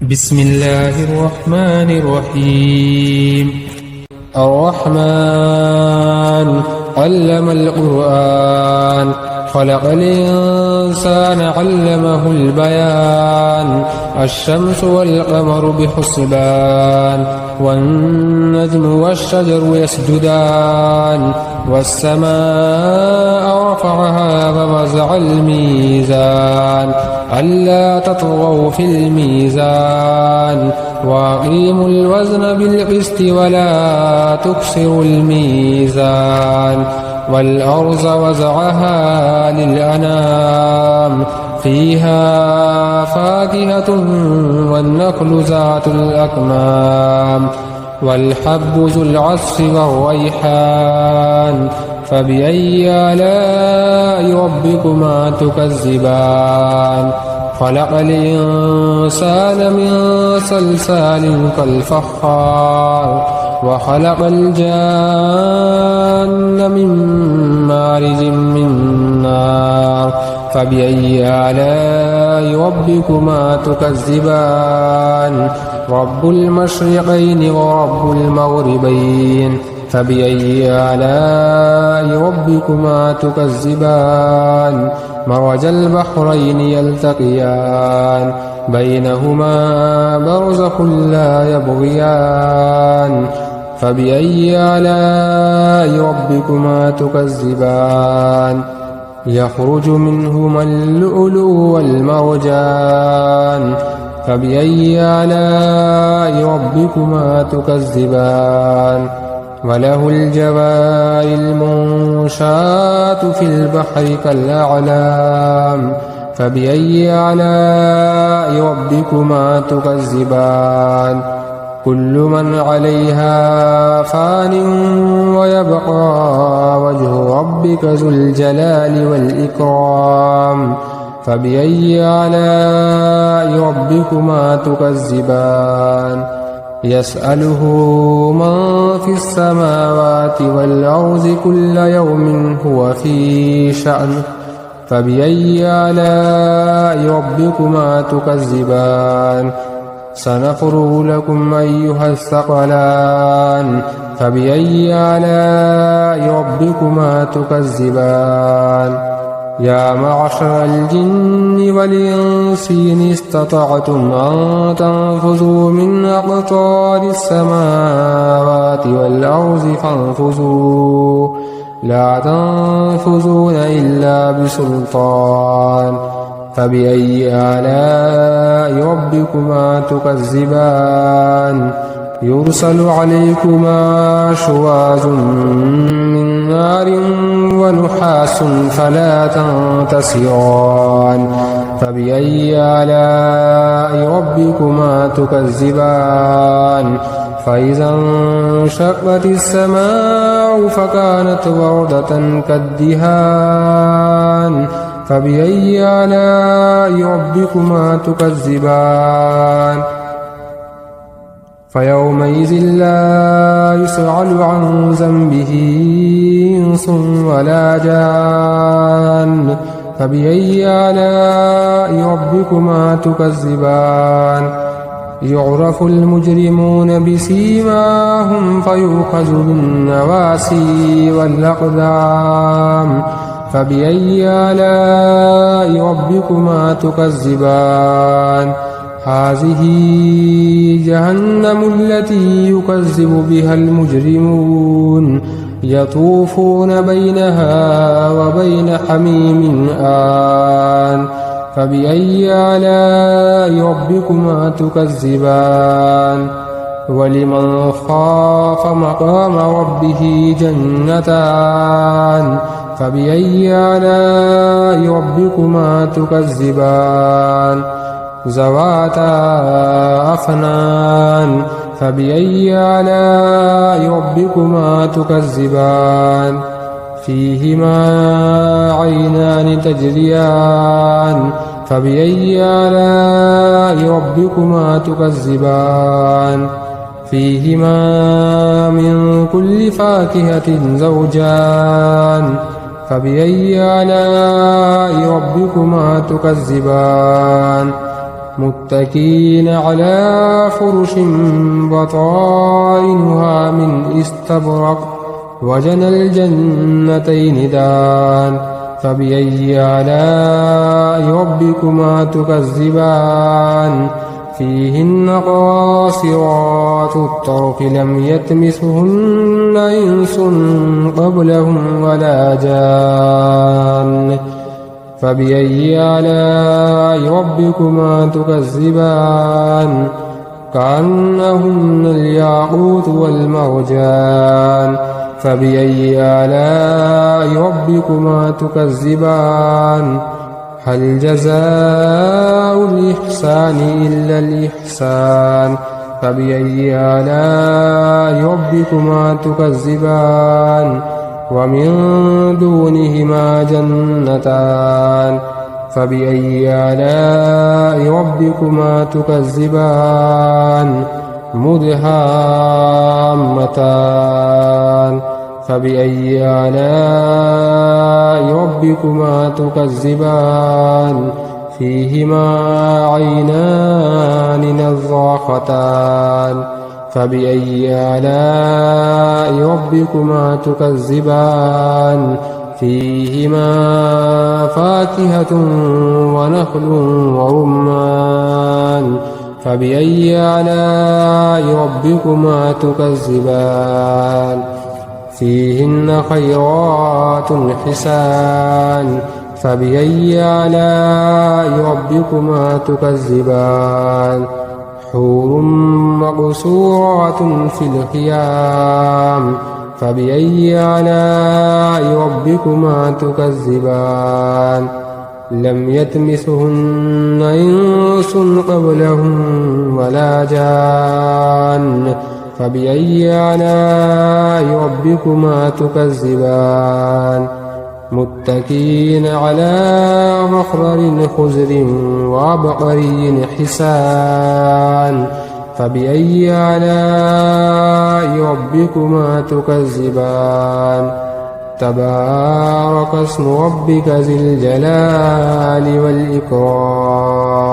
بسم الله الرحمن الرحيم. الرحمن علم القرآن، خلق الإنسان علمه البيان. الشمس والقمر بحسبان، والنجم والشجر يسجدان. والسماء رفعها فوزع الميزان، ألا تطغوا في الميزان. وأقيموا الوزن بالقسط ولا تكسروا الميزان. والأرض وزعها للأنام، فيها فاكهة والنخل ذات الأكمام. والحب ذو العصف والريحان، فبأي آلاء ربكما تكذبان. خلق الإنسان من صلصال كالفخار، وخلق الجان من مارج من نار. فبأي آلاء ربكما تكذبان. رب المشرقين ورب المغربين، فبأي آلاء ربكما تكذبان. مرج البحرين يلتقيان، بينهما برزخ لا يبغيان. فبأي آلاء ربكما تكذبان. يخرج منهما اللؤلؤ والمرجان، فبأي آلاء ربكما تكذبان. وله الجوار المنشآت في البحر كالأعلام، فبأي آلاء ربكما تكذبان. كل من عليها فان، ويبقى وجه ربك ذو الجلال والإكرام. فبأي آلاء ربكما تكذبان. يسأله من في السماوات والأرض كل يوم هو في شأن. فبأي آلاء ربكما تكذبان. سنفرغ لكم أيها الثقلان، فبأي آلاء ربكما تكذبان. يا معشر الجن والإنس إن استطعتم أن تنفذوا من أقطار السماوات والأرض فانفذوا، لا تنفذون إلا بسلطان. فبأي آلاء ربكما تكذبان. يرسل عليكما شواظ من نار ونحاس فلا تنتصران. فبأي آلاء ربكما تكذبان. فإذا انشقت السماء فكانت وردة كالدهان. فبأي آلاء ربكما تكذبان. فيومئذ لا يسأل عن ذنبه إنس ولا جان. فبأي آلاء ربكما تكذبان. يعرف المجرمون بسيماهم فيؤخذ بالنواسي والأقدام. فبأي آلاء ربكما تكذبان. هذه جهنم التي يكذب بها المجرمون، يطوفون بينها وبين حميم آن. فبأي آلاء ربكما تكذبان. ولمن خاف مقام ربه جنتان، فبأي آلاء ربكما تكذبان. ذواتا أفنان، فبأي آلاء ربكما تكذبان. فيهما عينان تجريان، فبأي آلاء ربكما تكذبان. فيهما من كل فاكهة زوجان، فبأي آلاء ربكما تكذبان. متكئين على فرش بطائنها من استبرق وجنى الجنتين دان فبأي آلاء ربكما تكذبان فيهن قاصرات الطرف لم يطمثهن إنس قبلهم ولا جان فبأي آلاء ربكما تكذبان كأنهن الياقوت والمرجان فبأي آلاء ربكما تكذبان هل جزاء الإحسان إلا الإحسان فبأي آلاء ربكما تكذبان ومن دونهما جنتان فبأي آلاء ربكما تكذبان مدهامتان فبأي آلاء ربكما تكذبان فيهما عينان نضاختان فبأي آلاء ربكما تكذبان فيهما فاكهة ونخل ورمان فبأي آلاء ربكما تكذبان فيهن خيرات حسان فبأي آلاء ربكما تكذبان حور مقصورات في الخيام فبأي آلاء ربكما تكذبان لم يطمثهن إنس قبلهم ولا جان فبأي آلاء ربكما تكذبان متكئين على مخضر خضر وعبقري حسان فبأي آلاء ربكما تكذبان تبارك اسم ربك ذي الجلال والإكرام